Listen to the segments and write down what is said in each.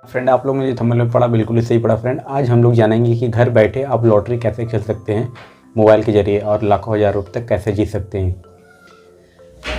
Friend, आप लोगों ने जो थंबनेल में पढ़ा बिल्कुल ही सही पढ़ा। फ्रेंड, आज हम लोग जानेंगे कि घर बैठे आप लॉटरी कैसे खेल सकते हैं मोबाइल के जरिए और लाखों हज़ार रुपये तक कैसे जीत सकते हैं।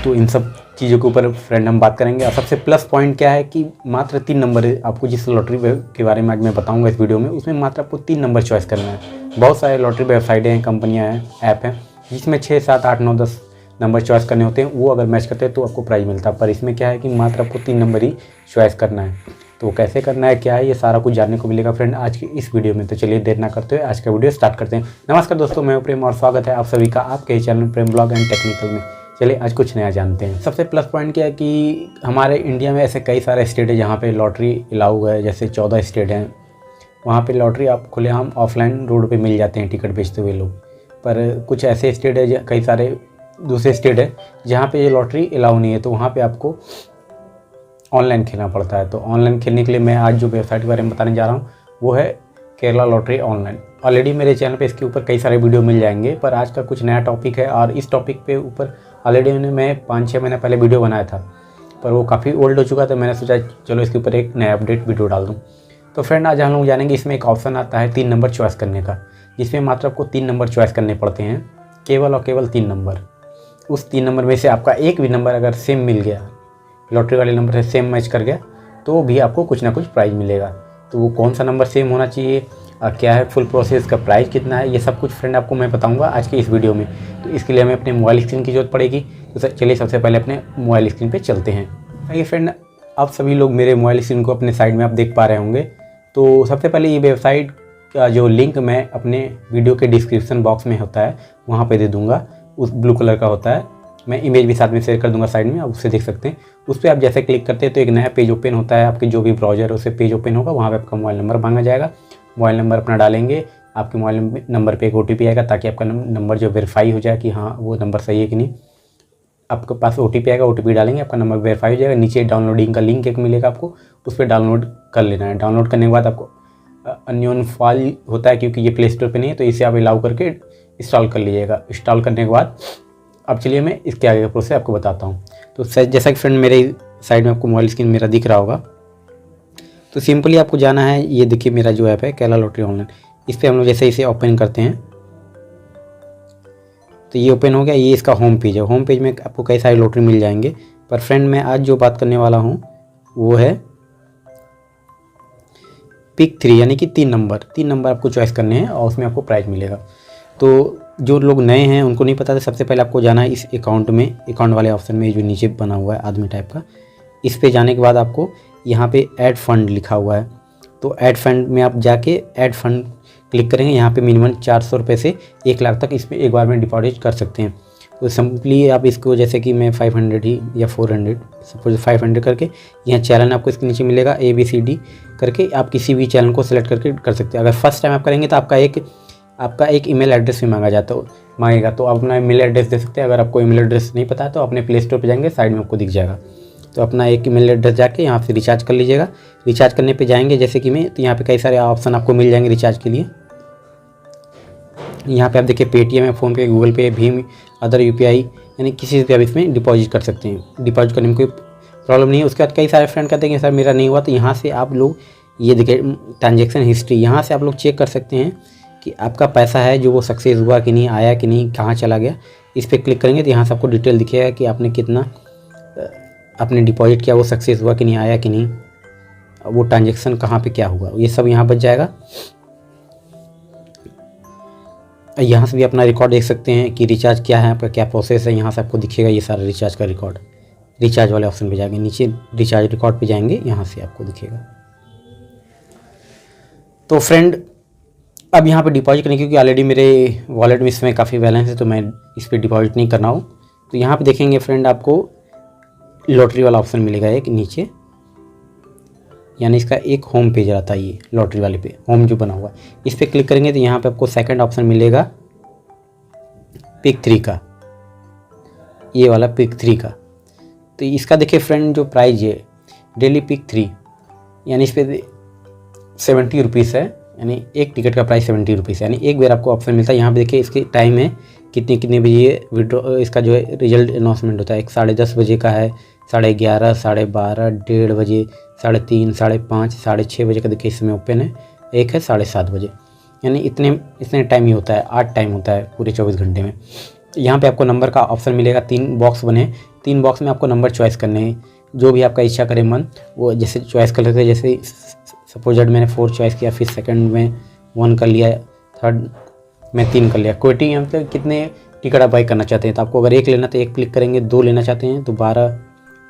तो इन सब चीज़ों के ऊपर फ्रेंड हम बात करेंगे। और सबसे प्लस पॉइंट क्या है कि मात्र 3 नंबर आपको, जिस लॉटरी के बारे में आज मैं बताऊंगा इस वीडियो में, उसमें मात्र आपको 3 नंबर चॉइस करना है। बहुत सारे लॉटरी वेबसाइटें हैं, कंपनियाँ हैं, ऐप हैं, जिसमें 6, 7, 8, 9, 10 नंबर चॉइस करने होते हैं। वो अगर मैच करते हैं तो आपको प्राइज़ मिलता है। पर इसमें क्या है कि मात्र आपको 3 नंबर ही चॉइस करना है। तो कैसे करना है, क्या है, ये सारा कुछ जानने को मिलेगा फ्रेंड आज की इस वीडियो में। तो चलिए देर ना करते हुए आज का वीडियो स्टार्ट करते हैं। नमस्कार दोस्तों, मैं प्रेम और स्वागत है आप सभी का आपके channel Prem blog and technical में। चलिए आज कुछ नया जानते हैं। सबसे प्लस पॉइंट क्या है कि हमारे इंडिया में ऐसे कई सारे स्टेट है जहाँ पे लॉटरी अलाउ है। जैसे 14 स्टेट हैं, वहाँ पे लॉटरी आप खुलेआम ऑफलाइन रोड पे मिल जाते हैं टिकट बेचते हुए लोग। पर कुछ ऐसे स्टेट है, कई सारे दूसरे स्टेट है जहाँ पे ये लॉटरी अलाउ नहीं है, तो वहाँ पे आपको ऑनलाइन खेलना पड़ता है। तो ऑनलाइन खेलने के लिए मैं आज जो वेबसाइट के बारे में बताने जा रहा हूँ वो है केरला लॉटरी ऑनलाइन। ऑलरेडी मेरे चैनल पे इसके ऊपर कई सारे वीडियो मिल जाएंगे, पर आज का कुछ नया टॉपिक है। और इस टॉपिक पे ऊपर ऑलरेडी मैं 5-6 महीने पहले वीडियो बनाया था, पर वो काफ़ी ओल्ड हो चुका था। मैंने सोचा चलो इसके ऊपर एक नया अपडेट वीडियो डाल दूँ। तो फ्रेंड, आज हम लोग जानेंगे, इसमें एक ऑप्शन आता है 3 नंबर चॉइस करने का, जिसमें मात्र आपको 3 नंबर चॉइस करने पड़ते हैं, केवल और केवल 3 नंबर। उस 3 नंबर में से आपका एक भी नंबर अगर सेम मिल गया, लॉटरी वाले नंबर से सेम मैच कर गया, तो भी आपको कुछ ना कुछ प्राइज़ मिलेगा। तो वो कौन सा नंबर सेम होना चाहिए, क्या है फुल प्रोसेस का, प्राइस कितना है, ये सब कुछ फ्रेंड आपको मैं बताऊंगा आज के इस वीडियो में। तो इसके लिए हमें अपने मोबाइल स्क्रीन की जरूरत पड़ेगी। तो चलिए सबसे पहले अपने मोबाइल स्क्रीन पे चलते हैं। आइए फ्रेंड, आप सभी लोग मेरे मोबाइल स्क्रीन को अपने साइड में आप देख पा रहे होंगे। तो सबसे पहले ये वेबसाइट का जो लिंक मैं अपने वीडियो के डिस्क्रिप्शन बॉक्स में होता है वहाँ पर दे दूँगा। उस ब्लू कलर का होता है, मैं इमेज भी साथ में शेयर कर दूंगा साइड में, आप उससे देख सकते हैं। उस पर आप जैसे क्लिक करते हैं तो एक नया पेज ओपन होता है। आपके जो भी ब्राउजर है उससे पेज ओपन होगा, वहाँ पे आपका मोबाइल नंबर मांगा जाएगा। मोबाइल नंबर अपना डालेंगे, आपके मोबाइल नंबर पे एक OTP आएगा, ताकि आपका नंबर जो वेरीफाई हो जाए कि हाँ वो नंबर सही है कि नहीं। आपके पास OTP आएगा, OTP डालेंगे, आपका नंबर वेरीफाई हो जाएगा। नीचे डाउनलोडिंग का लिंक एक मिलेगा आपको, उस पर डाउनलोड कर लेना है। डाउनलोड करने के बाद आपको अननोन फाइल होता है, क्योंकि ये प्ले स्टोर पर नहीं है, तो इसे आप अलाउ करके इंस्टॉल कर लीजिएगा। इंस्टॉल करने के बाद अब चलिए मैं इसके आगे का प्रोसेस आपको बताता हूँ। तो जैसा कि फ्रेंड मेरे साइड में आपको मोबाइल स्क्रीन मेरा दिख रहा होगा, तो सिंपली आपको जाना है, ये देखिए मेरा जो ऐप है केरला लॉटरी ऑनलाइन, इस पर हम लोग जैसे इसे ओपन करते हैं तो ये ओपन हो गया। ये इसका होम पेज है। होम पेज में आपको कई सारे लॉटरी मिल जाएंगे, पर फ्रेंड मैं आज जो बात करने वाला हूँ वो है पिक 3, यानी कि 3 नंबर आपको चॉइस करने हैं और उसमें आपको प्राइज़ मिलेगा। तो जो लोग नए हैं उनको नहीं पता था, सबसे पहले आपको जाना है इस अकाउंट में, अकाउंट वाले ऑप्शन में जो नीचे बना हुआ है आदमी टाइप का, इस पे जाने के बाद आपको यहाँ पे ऐड फंड लिखा हुआ है। तो ऐड फंड में आप जाके ऐड फंड क्लिक करेंगे। यहाँ पे मिनिमम 400 रुपये से 1 लाख तक इसमें एक बार में डिपॉजिट कर सकते हैं। तो सिंपली आप इसको, जैसे कि मैं 500 ही या 400, सपोज 500 करके, यहाँ चैनल आपको इसके नीचे मिलेगा ABCD करके, आप किसी भी चैनल को सिलेक्ट करके कर सकते हैं। अगर फर्स्ट टाइम आप करेंगे तो आपका एक ईमेल एड्रेस भी मांगेगा, तो आप अपना ईमेल एड्रेस दे सकते हैं। अगर आपको ईमेल एड्रेस नहीं पता है तो अपने प्ले स्टोर पर जाएंगे, साइड में आपको दिख जाएगा। तो अपना एक ईमेल एड्रेस जाके यहाँ से रिचार्ज कर लीजिएगा। रिचार्ज करने पे जाएंगे जैसे कि मैं, तो यहाँ पे कई सारे ऑप्शन आपको मिल जाएंगे रिचार्ज के लिए। यहाँ पे आप देखिए पेटीएम है, फ़ोनपे, गूगल पे, भीम, अदर UPI, यानी किसी से भी आप इसमें डिपॉजिट कर सकते हैं। डिपॉजिट करने में कोई प्रॉब्लम नहीं है। उसके बाद कई सारे फ्रेंड कहते हैं कि सर मेरा नहीं हुआ, तो यहाँ से आप लोग ये देखिए ट्रांजेक्शन हिस्ट्री, यहाँ से आप लोग चेक कर सकते हैं कि आपका पैसा है जो वो सक्सेस हुआ कि नहीं, आया कि नहीं, कहाँ चला गया। इस पर क्लिक करेंगे तो यहाँ से आपको डिटेल दिखेगा कि आपने कितना आपने डिपॉजिट किया, वो सक्सेस हुआ कि नहीं, आया कि नहीं, वो ट्रांजेक्शन कहाँ पे क्या हुआ, ये सब यहाँ बच जाएगा। यहाँ से भी अपना रिकॉर्ड देख सकते हैं कि रिचार्ज क्या है, आपका क्या प्रोसेस है। यहाँ से आपको दिखेगा ये सारा रिचार्ज का रिकॉर्ड। रिचार्ज वाले ऑप्शन पे जाएंगे, नीचे रिचार्ज रिकॉर्ड पे जाएंगे, यहाँ से आपको दिखेगा। तो फ्रेंड, अब यहाँ पे डिपॉजिट करने, क्योंकि ऑलरेडी मेरे वॉलेट में इसमें काफ़ी बैलेंस है, तो मैं इस पर डिपॉजिट नहीं करना हूँ। तो यहाँ पे देखेंगे फ्रेंड, आपको लॉटरी वाला ऑप्शन मिलेगा एक नीचे, यानी इसका एक होम पेज रहता है। ये लॉटरी वाले पे होम जो बना हुआ है, इस पर क्लिक करेंगे तो यहाँ पे आपको सेकंड ऑप्शन मिलेगा पिक 3 का, ये वाला पिक 3 का। तो इसका देखिए फ्रेंड, जो प्राइस है डेली पिक 3, यानी इस पर 70 रुपीज़ है, यानी एक टिकट का प्राइस 70 रुपीज़, यानी एक बार आपको ऑप्शन मिलता है। यहाँ पे देखिए इसके टाइम है कितने बजे विड्रॉ, इसका जो है रिजल्ट अनाउंसमेंट होता है। एक 10:30 बजे का है, 11:30, 12:30, 1:30 बजे, 3:30, 5:30, 6:30 बजे का देखिए इस समय ओपन है। एक है 7:30 बजे, यानी इतने टाइम ही होता है, 8 टाइम होता है पूरे 24 घंटे में। यहाँ पे आपको नंबर का ऑप्शन मिलेगा, 3 बॉक्स बने, 3 बॉक्स में आपको नंबर चॉइस करने हैं, जो भी आपका इच्छा करे मन वो जैसे चॉइस कर लेते हैं। जैसे सपोज मैंने 4 चॉइस किया, फिर सेकंड में 1 कर लिया, थर्ड में 3 कर लिया। क्विटी मतलब कितने टिकट आप बाई करना चाहते हैं, तो आपको अगर 1 लेना तो 1 क्लिक करेंगे, 2 लेना चाहते हैं तो 12,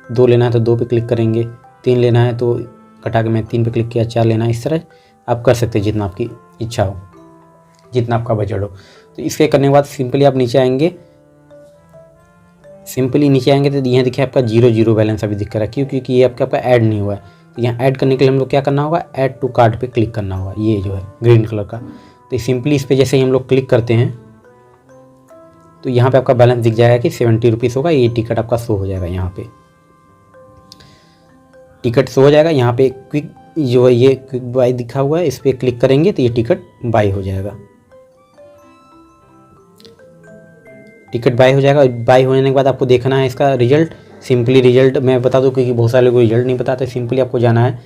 2 लेना है तो 2 पे क्लिक करेंगे, 3 लेना है तो कटा के मैं 3 पे क्लिक किया, 4 लेना है, इस तरह आप कर सकते हैं जितना आपकी इच्छा हो, जितना आपका बजट हो। तो इसके करने के बाद सिंपली आप नीचे आएंगे, तो यहाँ देखिए आपका 0 बैलेंस अभी दिख रहा है, क्योंकि ये आपका ऐड नहीं हुआ है। तो यहाँ ऐड करने के लिए हम लोग क्या करना होगा, ऐड टू कार्ट पे क्लिक करना होगा, ये जो है ग्रीन कलर का। तो सिंपली इस पर जैसे ही हम लोग क्लिक करते हैं तो यहाँ पे आपका बैलेंस दिख जाएगा कि 70 रुपीज़ होगा, ये टिकट आपका शो हो जाएगा। यहाँ पे टिकट शो हो जाएगा, यहाँ पे क्विक जो है ये क्विक बाय दिखा हुआ है, इस पर क्लिक करेंगे तो ये टिकट बाय हो जाएगा। टिकट बाय हो जाएगा। बाय होने के बाद आपको देखना है इसका रिजल्ट। सिंपली रिजल्ट मैं बता दूं क्योंकि बहुत सारे लोग रिजल्ट नहीं पता, तो सिंपली आपको जाना है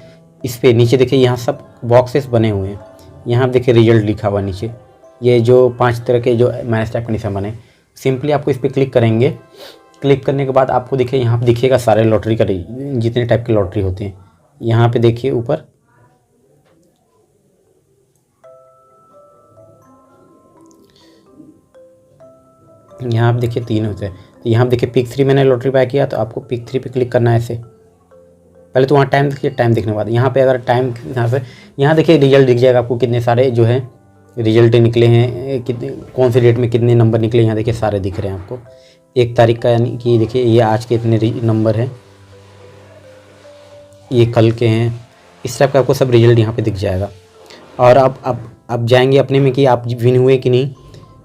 इस पे, नीचे देखिए यहाँ सब बॉक्सेस बने हुए हैं, यहाँ देखिए रिजल्ट लिखा हुआ नीचे, ये जो 5 तरह के जो मैच टाइप का निशान बने। सिंपली आपको इस पर क्लिक करेंगे, क्लिक करने के बाद आपको देखिए यहाँ पर दिखेगा सारे लॉटरी का जितने टाइप के लॉटरी होते हैं। यहाँ पे देखिए ऊपर यहाँ पे देखिए 3 होते हैं। तो यहाँ पे देखिए पिक 3 मैंने लॉटरी बाय किया, तो आपको पिक 3 पे क्लिक करना है ऐसे। पहले तो वहाँ टाइम देखिए, टाइम देखने के बाद यहाँ पे अगर टाइम यहाँ देखिए रिजल्ट दिख जाएगा आपको, कितने सारे जो है रिजल्ट निकले हैं, कितने कौन से डेट में कितने नंबर निकले, यहाँ देखिए सारे दिख रहे हैं आपको 1 तारीख का, यानी कि देखिए ये आज के इतने नंबर हैं, ये कल के हैं, इस टाइप का आपको सब रिजल्ट यहाँ पे दिख जाएगा। और आप जाएंगे अपने में कि आप विन हुए कि नहीं,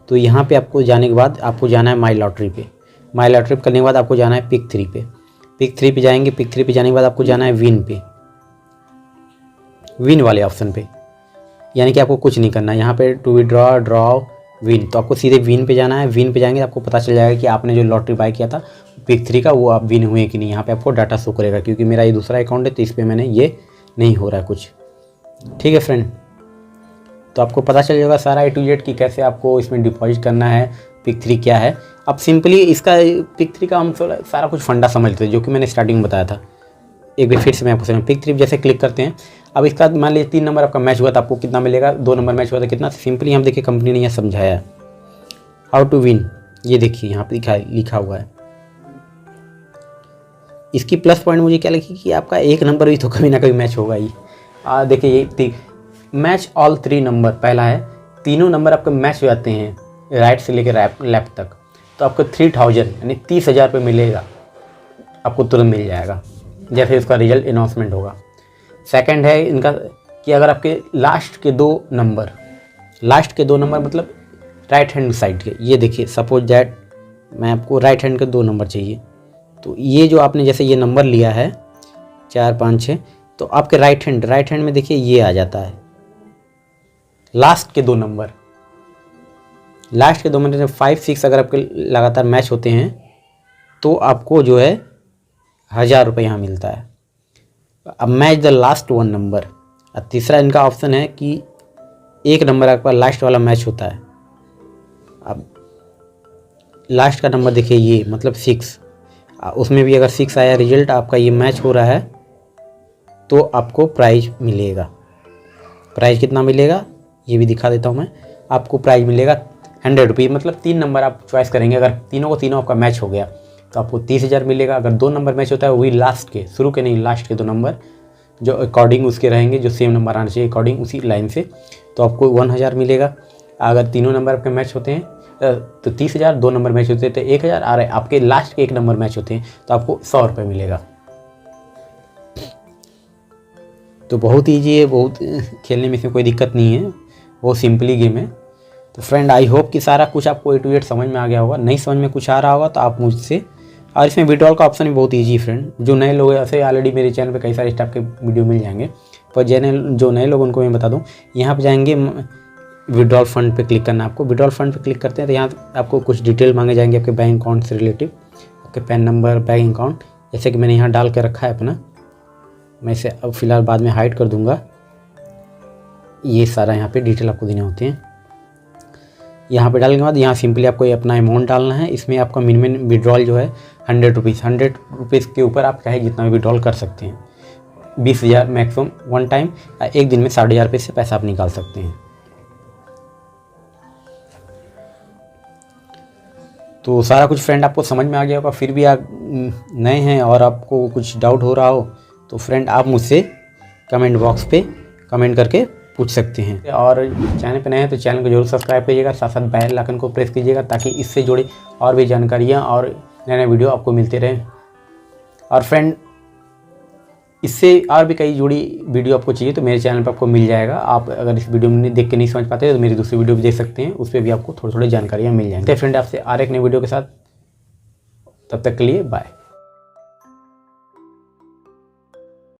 तो यहाँ पे आपको जाने के बाद आपको जाना है माई लॉटरी पे। माई लॉटरी करने के बाद आपको जाना है पिक 3 पे। पिक 3 पे जाएंगे, पिक 3 पे जाने के बाद आपको जाना है विन पे, विन वाले ऑप्शन पे, यानी कि आपको कुछ नहीं करना है यहाँ पे टू विड्रॉ ड्रॉ विन, तो आपको सीधे विन पे जाना है। विन पे जाएंगे आपको पता चल जाएगा कि आपने जो लॉटरी बाय किया था पिक 3 का, वो आप विन हुए कि नहीं। यहाँ पे आपको डाटा शो करेगा, क्योंकि मेरा ये दूसरा अकाउंट है तो इस पर मैंने ये नहीं हो रहा है कुछ। ठीक है फ्रेंड, तो आपको पता चल जाएगा सारा A to Z कि कैसे आपको इसमें डिपॉजिट करना है, पिक 3 क्या है। अब सिंपली इसका पिक 3 का हम सारा कुछ फंडा समझ लेते हैं, जो कि मैंने स्टार्टिंग में बताया था। एक बार फिर से मैं आपको समझ, पिक 3 जैसे क्लिक करते हैं, अब इसका मान लीजिए 3 नंबर आपका मैच हुआ तो आपको कितना मिलेगा, 2 नंबर मैच हुआ तो कितना। सिंपली हम देखिए कंपनी ने यह समझाया है हाउ टू विन, ये देखिए यहाँ पे लिखा हुआ है। इसकी प्लस पॉइंट मुझे क्या लगी कि आपका 1 नंबर भी तो कभी ना कभी मैच होगा ही। देखिए ये मैच ऑल 3 नंबर, पहला है, तीनों नंबर आपके मैच हो जाते हैं राइट से लेकर लेफ्ट तक, तो आपको 3000 यानी 30,000 रुपये मिलेगा, आपको तुरंत मिल जाएगा जैसे इसका रिजल्ट अनाउंसमेंट होगा। सेकंड है इनका कि अगर आपके लास्ट के 2 नंबर मतलब राइट हैंड साइड के, ये देखिए सपोज दैट मैं आपको राइट हैंड के 2 नंबर चाहिए, तो ये जो आपने जैसे ये नंबर लिया है 4 5 6, तो आपके राइट हैंड में देखिए ये आ जाता है लास्ट के 2 नंबर 5 6 अगर आपके लगातार मैच होते हैं तो आपको जो है 1000 रुपये यहाँ मिलता है। अब मैच द लास्ट 1 नंबर। अब तीसरा इनका ऑप्शन है कि 1 नंबर आपका लास्ट वाला मैच होता है। अब लास्ट का नंबर देखिए ये मतलब 6, उसमें भी अगर 6 आया रिजल्ट आपका ये मैच हो रहा है तो आपको प्राइज मिलेगा। प्राइज कितना मिलेगा ये भी दिखा देता हूँ मैं आपको। प्राइज मिलेगा 100 रुपये, मतलब 3 नंबर आप चॉइस करेंगे, अगर तीनों आपका मैच हो गया तो आपको 30,000 मिलेगा। अगर 2 नंबर मैच होता है वही लास्ट के, शुरू के नहीं लास्ट के 2 नंबर जो अकॉर्डिंग उसके रहेंगे, जो सेम नंबर आना चाहिए अकॉर्डिंग उसी लाइन से, तो आपको 1000 मिलेगा। अगर तीनों नंबर आपके मैच होते हैं तो 30,000, 2 नंबर मैच होते हैं तो 1000, आ रहे आपके लास्ट के 1 नंबर मैच होते हैं तो आपको 100 रुपये मिलेगा। तो बहुत ईजी है, बहुत खेलने में इसमें कोई दिक्कत नहीं है, बहुत सिंपली गेम है। तो फ्रेंड आई होप कि सारा कुछ आपको A to Z समझ में आ गया होगा। नहीं समझ में कुछ आ रहा होगा तो आप मुझसे, और इसमें विड्रॉल का ऑप्शन भी बहुत ईजी है फ्रेंड। जो नए लोग हैं ऐसे ऑलरेडी मेरे चैनल पे कई सारे टाइप के वीडियो मिल जाएंगे, पर जो नए लोग उनको मैं बता दूं, यहाँ पे जाएंगे विड्रॉल फंड पे क्लिक करना है आपको। विड्रॉल फंड पे क्लिक करते हैं तो यहाँ आपको कुछ डिटेल मांगे जाएंगे आपके बैंक अकाउंट से रिलेटिव, आपके पैन नंबर, बैंक अकाउंट, जैसे कि मैंने यहाँ डाल के रखा है अपना, मैं इसे अब फ़िलहाल बाद में हाइड कर दूंगा। ये सारा यहाँ पे डिटेल आपको देने होते हैं। यहाँ पे डालने के बाद यहाँ सिंपली आपको ये अपना अमाउंट डालना है। इसमें आपका मिनिमम विड्रॉल जो है 100 रुपीज़, 100 रुपीज़ के ऊपर आप चाहे जितना भी विड्रॉल कर सकते हैं। 20,000 मैक्सिमम वन टाइम, एक दिन में 15,000 रुपये से पैसा आप निकाल सकते हैं। तो सारा कुछ फ्रेंड आपको समझ में आ गया होगा। फिर भी आप नए हैं और आपको कुछ डाउट हो रहा हो तो फ्रेंड आप मुझसे कमेंट बॉक्स पे कमेंट करके पूछ सकते हैं। और चैनल पे नए हैं तो चैनल को जरूर सब्सक्राइब कीजिएगा, साथ साथ बेल आइकन को प्रेस कीजिएगा ताकि इससे जुड़ी और भी जानकारियाँ और नए नए वीडियो आपको मिलते रहें। और फ्रेंड इससे और भी कई जुड़ी वीडियो आपको चाहिए तो मेरे चैनल पर आपको मिल जाएगा। आप अगर इस वीडियो में देख के नहीं समझ पाते तो मेरी दूसरी वीडियो भी देख सकते हैं, उस पर भी आपको थोड़ी थोड़ी जानकारियाँ मिल जाएंगी। तो फ्रेंड आपसे और एक नई वीडियो के साथ, तब तक के लिए बाय।